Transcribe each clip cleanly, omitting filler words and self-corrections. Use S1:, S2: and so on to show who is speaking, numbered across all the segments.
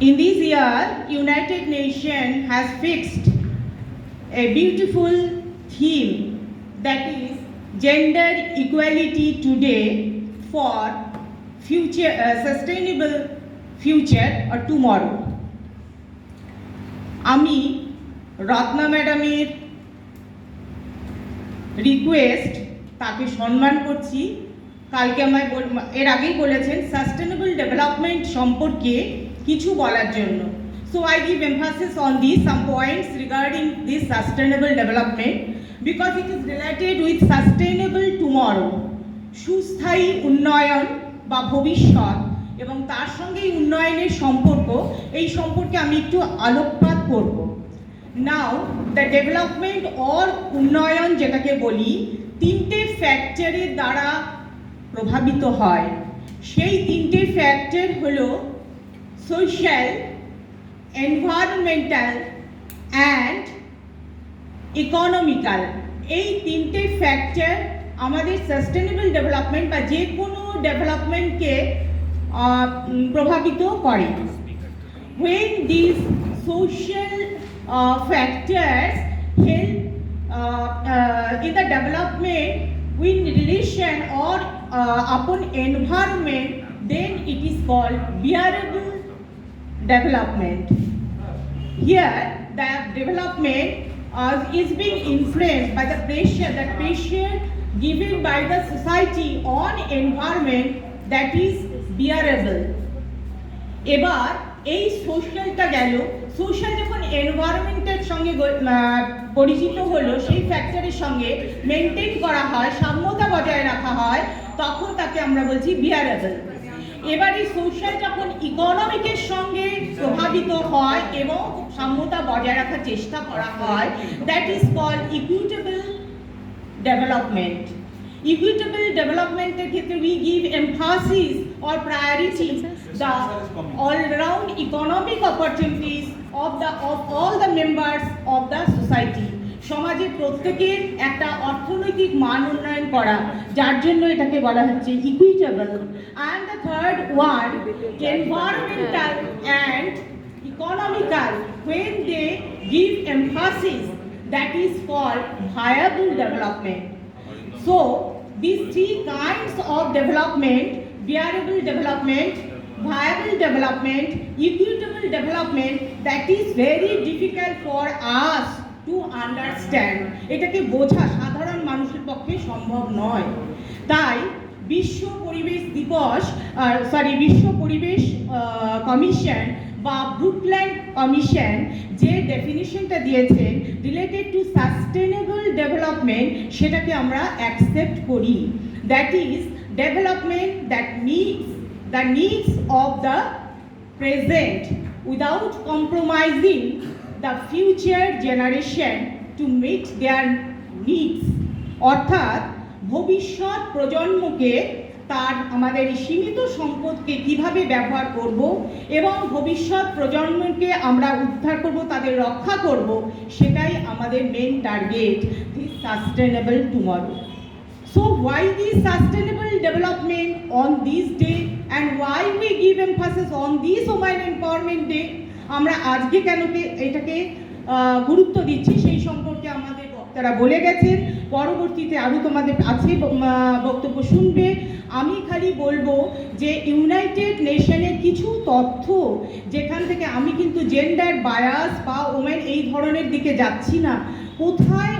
S1: In this year, United Nations has fixed a beautiful theme, that is gender equality today for future sustainable future or tomorrow. আমি রত্না ম্যাডামের request তাকে সম্মান করছি। কালকে আমায় এর আগেই বলেছেন সাস্টেনেবল ডেভেলপমেন্ট সম্পর্কে কিছু বলার জন্য। So I give emphasis on these some points regarding this sustainable development because it is related with sustainable tomorrow, সুস্থায়ী উন্নয়ন বা ভবিষ্যৎ এবং তার সঙ্গে উন্নয়নের সম্পর্ক, এই সম্পর্কে আমি একটু আলোকপাত করব। নাও দ্য ডেভেলপমেন্ট অর উন্নয়ন যেটাকে বলি তিনটে ফ্যাক্টরের দ্বারা প্রভাবিত হয়। সেই তিনটে ফ্যাক্টর হলো সোশ্যাল, এনভায়রনমেন্টাল অ্যান্ড ইকোনমিক্যাল। এই তিনটে ফ্যাক্টর আমাদের সাস্টেনেবল ডেভেলপমেন্ট বা যে কোনো ডেভেলপমেন্টকে প্রভাবিত করে। When these social factors help in the development in relation or upon environment, then it is called bearable development. Here the development is being influenced by the pressure given by the society on environment, that is bearable. এবার এই সোশ্যালটা গেল, social যখন এনভায়রনমেন্টের সঙ্গে পরিচিত হলো, সেই ফ্যাক্টরের সঙ্গে মেনটেন করা হয়, সাম্যতা বজায় রাখা হয়, তখন তাকে আমরা বলছি বিয়ারেবল। এবার এই সোশ্যাল যখন ইকোনমিকের সঙ্গে প্রভাবিত হয় এবং সাম্যতা বজায় রাখার চেষ্টা করা হয়, that is called equitable development. ইকুইটেবল ডেভেলপমেন্টের ক্ষেত্রে we give emphasis or priority the all-round economic opportunities of all the members of the society. সমাজের প্রত্যেকের একটা অর্থনৈতিক মান উন্নয়ন করা, যার জন্য এটাকে বলা হচ্ছে equitable. And the third one environmental and economical, when they give emphasis, that is called viable development. So these three kinds of development, bearable development, viable development, equitable development, that is very difficult for us to understand. এটাকে বোঝা সাধারণ মানুষের পক্ষে সম্ভব নয়। তাই বিশ্ব পরিবেশ দিবস বিশ্ব পরিবেশ কমিশন বা ব্রুকল্যান্ড কমিশন যে ডেফিনিশনটা দিয়েছেন রিলেটেড টু সাস্টেনেবল ডেভেলপমেন্ট, সেটাকে আমরা অ্যাকসেপ্ট করি। That is development that meets the needs of the present without compromising the future generation to meet their needs. অর্থাৎ ভবিষ্যৎ প্রজন্মকে তার আমাদের সীমিত সম্পদকে কিভাবে ব্যবহার করব এবং ভবিষ্যৎ প্রজন্মকে আমরা উদ্ধার করব, তাদের রক্ষা করব, সেটাই আমাদের main target, this sustainable tomorrow. So why this sustainable development on this day and why we give emphasis on this Women Empowerment Day? আমরা আজকে কেন এটাকে গুরুত্ব দিচ্ছি সেই সম্পর্কে আমাদের বক্তারা বলে গেছেন। পরবর্তীতে আরও তোমাদের আছে বক্তব্য শুনবে। আমি খালি বলবো যে ইউনাইটেড নেশনের কিছু তথ্য, যেখান থেকে আমি কিন্তু জেন্ডার বায়াস বা ওমেন এই ধরনের দিকে যাচ্ছি না, কোথায়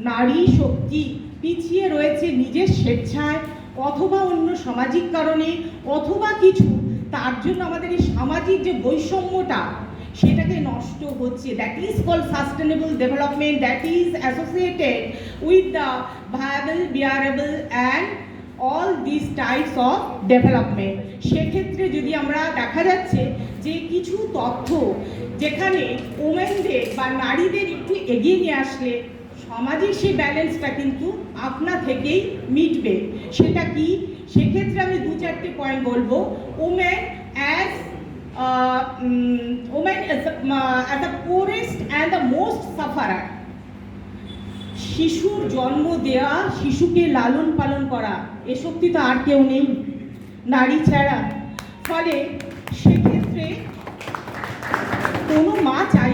S1: নারী শক্তি পিছিয়ে রয়েছে নিজের স্বেচ্ছায় অথবা অন্য সামাজিক কারণে অথবা কিছু, তার জন্য আমাদের এই সামাজিক যে বৈষম্যটা সেটাকে নষ্ট হচ্ছে। That is called sustainable development, that is associated with the viable, bearable and all this types of development. সেক্ষেত্রে যদি আমরা দেখা যাচ্ছে যে কিছু তথ্য যেখানে ওমেনদের বা নারীদের একটু এগিয়ে নিয়ে আসলে সামাজিক সেই ব্যালেন্সটা কিন্তু আপনা থেকেই মিটবে। সেটা কি? সেক্ষেত্রে আমি দু চারটে পয়েন্ট বলবো। Women as the poorest and the most sufferer. শিশুর জন্ম দেওয়া, শিশুকে লালন পালন করা, এ শক্তি তো আর কেউ নেই নারী ছাড়া। ফলে সেক্ষেত্রে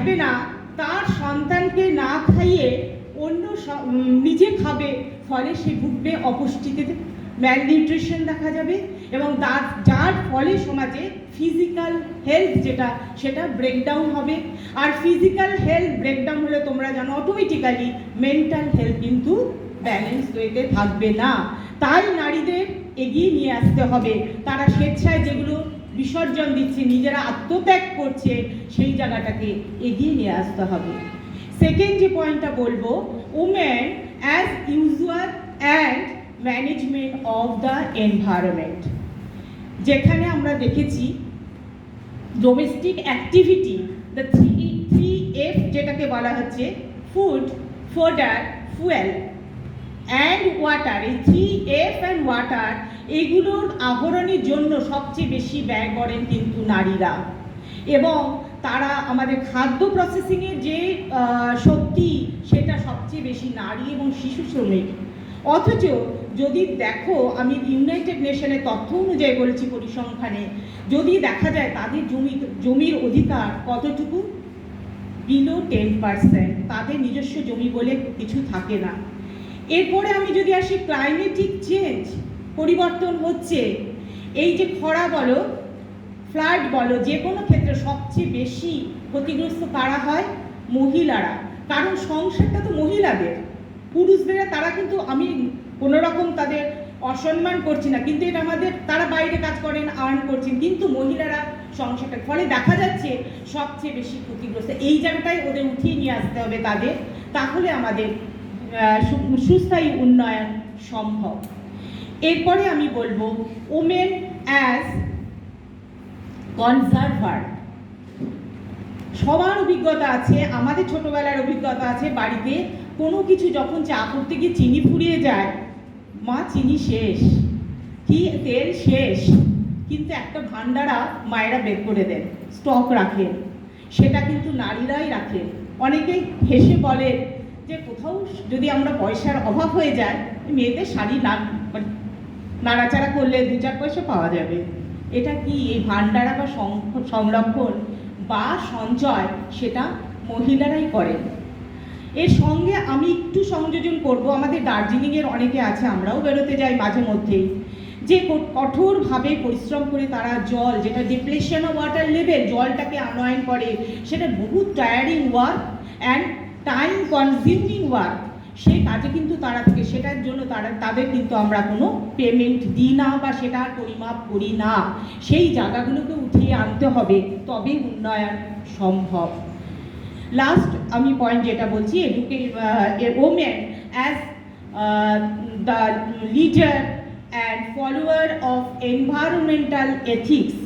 S1: চাইবে না তার সন্তানকে না খাইয়ে অন্য নিজে খাবে, ফলে সে ভুগবে অপুষ্টিতে, ম্যালনিউট্রিশন দেখা যাবে, এবং যার ফলে সমাজে ফিজিক্যাল হেলথ সেটা ব্রেকডাউন হবে। আর ফিজিক্যাল হেলথ ব্রেকডাউন হলে তোমরা জানো অটোমেটিক্যালি মেন্টাল হেলথ কিন্তু ব্যালেন্স ওয়েতে থাকবে না। তাই নারীদের এগিয়ে নিয়ে আসতে হবে। তারা স্বেচ্ছায় যেগুলো বিসর্জন দিচ্ছে, নিজেরা আত্মত্যাগ করছে, সেই জায়গাটাকে এগিয়ে নিয়ে আসতে হবে। সেকেন্ড যে পয়েন্টটা বলবো, women as user and management of the environment. যেখানে আমরা দেখেছি ডোমেস্টিক অ্যাক্টিভিটি, দ্য 3F যেটাকে বলা হচ্ছে ফুড, ফোডার, ফুয়েল অ্যান্ড ওয়াটার, এই 3F অ্যান্ড ওয়াটার, এগুলোর আহরণের জন্য সবচেয়ে বেশি ব্যয় করেন কিন্তু নারীরা। এবং তারা আমাদের খাদ্য প্রসেসিংয়ের যে শক্তি, সেটা সবচেয়ে বেশি নারী এবং শিশু শ্রমিক। অথচ যদি দেখো, আমি ইউনাইটেড নেশনের তথ্য অনুযায়ী বলছি, পরিসংখ্যানে যদি দেখা যায় তাদের জমির অধিকার কতটুকু, বিলো 10%। তাদের নিজস্ব জমি বলে কিছু থাকে না। এরপরে আমি যদি আসি ক্লাইমেটিক চেঞ্জ, পরিবর্তন হচ্ছে, এই যে খরা বলো, ফ্লাড বলো, যে কোনো ক্ষেত্রে সবচেয়ে বেশি ক্ষতিগ্রস্ত কারা হয়, মহিলারা। কারণ সংসারটা তো মহিলাদের, পুরুষদের তারা কিন্তু, আমি কোনো রকম তাদের অসম্মান করছি না, কিন্তু এটা আমাদের, তারা বাইরে কাজ করেন, আর্ন করছেন, কিন্তু মহিলারা সংসারটার ফলে দেখা যাচ্ছে সবচেয়ে বেশি ক্ষতিগ্রস্ত। এই জায়গাটায় ওদের উঠিয়ে নিয়ে আসতে হবে তাদের, তাহলে আমাদের সুস্থায়ী উন্নয়ন সম্ভব। এরপরে আমি বলবো ওমেন অ্যাজ কনজারভার। সবার অভিজ্ঞতা আছে, আমাদের ছোটবেলার অভিজ্ঞতা আছে, বাড়িতে কোনো কিছু যখন চা করতে গিয়ে চিনি ফুরিয়ে যায়, মা চিনি শেষ, কি তেল শেষ, কিন্তু একটা ভান্ডারা মায়েরা বের করে দেন, স্টক রাখেন, সেটা কিন্তু নারীরাই রাখেন। অনেকেই হেসে বলে যে কোথাও যদি আমরা পয়সার অভাব হয়ে যায়, মেয়েদের শাড়ি নাড়াচাড়া করলে 2-4 পয়সা পাওয়া যাবে। এটা কি, এই ভান্ডারা বা সংরক্ষণ বা সঞ্চয়, সেটা মহিলারাই করেন। এর সঙ্গে আমি একটু সংযোজন করব, আমাদের দার্জিলিংয়ের অনেকে আছে, আমরাও বেরোতে যাই মাঝে মধ্যেই, যে কঠোরভাবে পরিশ্রম করে তারা জল, যেটা ডিপ্লেশন অফ ওয়াটার লেভেল, জলটাকে আনয়ন করে, সেটা বহু tiring work and time consuming work. সেই কাজে কিন্তু তারা থেকে, সেটার জন্য তাদের কিন্তু আমরা কোনো পেমেন্ট দিই না বা সেটা পরিমাপ করি না। সেই জায়গাগুলোকে উঠিয়ে আনতে হবে, তবে উন্নয়ন সম্ভব। লাস্ট আমি পয়েন্ট যেটা বলছি, women as the leader and follower of environmental ethics.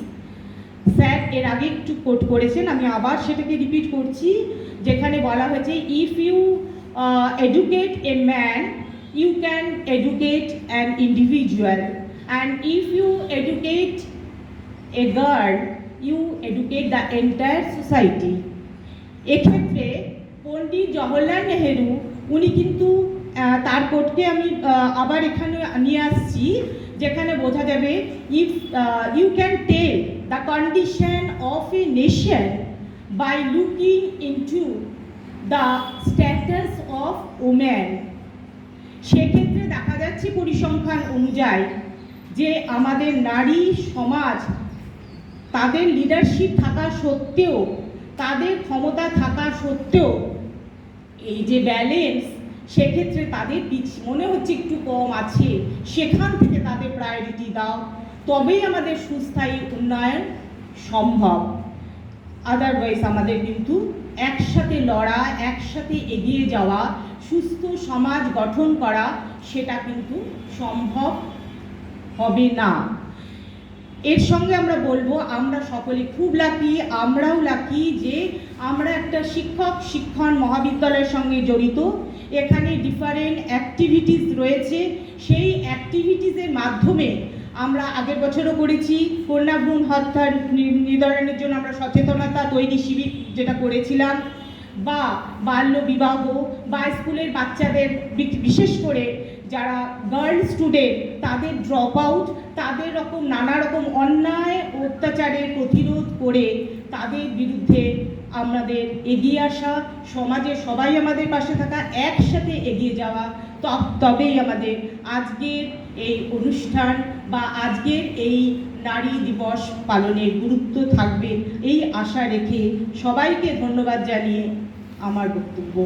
S1: Sir এর আগে একটু কোট করেছেন, আমি আবার সেটাকে রিপিট করছি, যেখানে বলা হয়েছে if you educate a man, you can educate an individual, and if you educate a girl, you educate the entire society. এক্ষেত্রে পণ্ডিত জওহরলাল নেহেরু, উনি কিন্তু তার কোটকে আমি আবার এখানে নিয়ে আসছি, যেখানে বোঝা যাবে if you can tell the condition of a nation by looking into the status of women. সেক্ষেত্রে দেখা যাচ্ছে পরিসংখ্যান অনুযায়ী যে আমাদের নারী সমাজ, তাদের লিডারশিপ থাকা সত্ত্বেও, তাদের ক্ষমতা থাকা সত্ত্বেও, এই যে ব্যালেন্স, সেক্ষেত্রে তাদের মনে হচ্ছে একটু কম আছে। সেখান থেকে তাদের প্রায়োরিটি দাও, তবেই আমাদের সুস্থায়ী উন্নয়ন সম্ভব। আদারওয়াইজ আমাদের কিন্তু একসাথে লড়া, একসাথে এগিয়ে যাওয়া, সুস্থ সমাজ গঠন করা, সেটা কিন্তু সম্ভব হবে না। এর সঙ্গে আমরা বলবো আমরা সকলে খুব লাকি, আমরাও লাকি যে আমরা একটা শিক্ষণ মহাবিদ্যালয়ের সঙ্গে জড়িত। এখানে ডিফারেন্ট অ্যাক্টিভিটিস রয়েছে, সেই অ্যাক্টিভিটিসের মাধ্যমে আমরা আগের বছরও করেছি, কন্যা ভ্রূণ হত্যা নির্ধারণের জন্য আমরা সচেতনতা তৈরি শিবির যেটা করেছিলাম, বা বাল্য বিবাহ, বা স্কুলের বাচ্চাদের, বিশেষ করে যারা গার্ল স্টুডেন্ট, তাদের ড্রপ আউট, তাদের নানা রকম অন্যায় অত্যাচারের প্রতিরোধ করে তাদের বিরুদ্ধে আমাদের এগিয়ে আসা, সমাজে সবাই আমাদের পাশে থাকা, একসাথে এগিয়ে যাওয়া, তবেই আমাদের আজকের এই অনুষ্ঠান বা আজকের এই নারী দিবস পালনের গুরুত্ব থাকবে, এই আশা রেখে সবাইকে ধন্যবাদ জানিয়ে আমার বক্তব্য।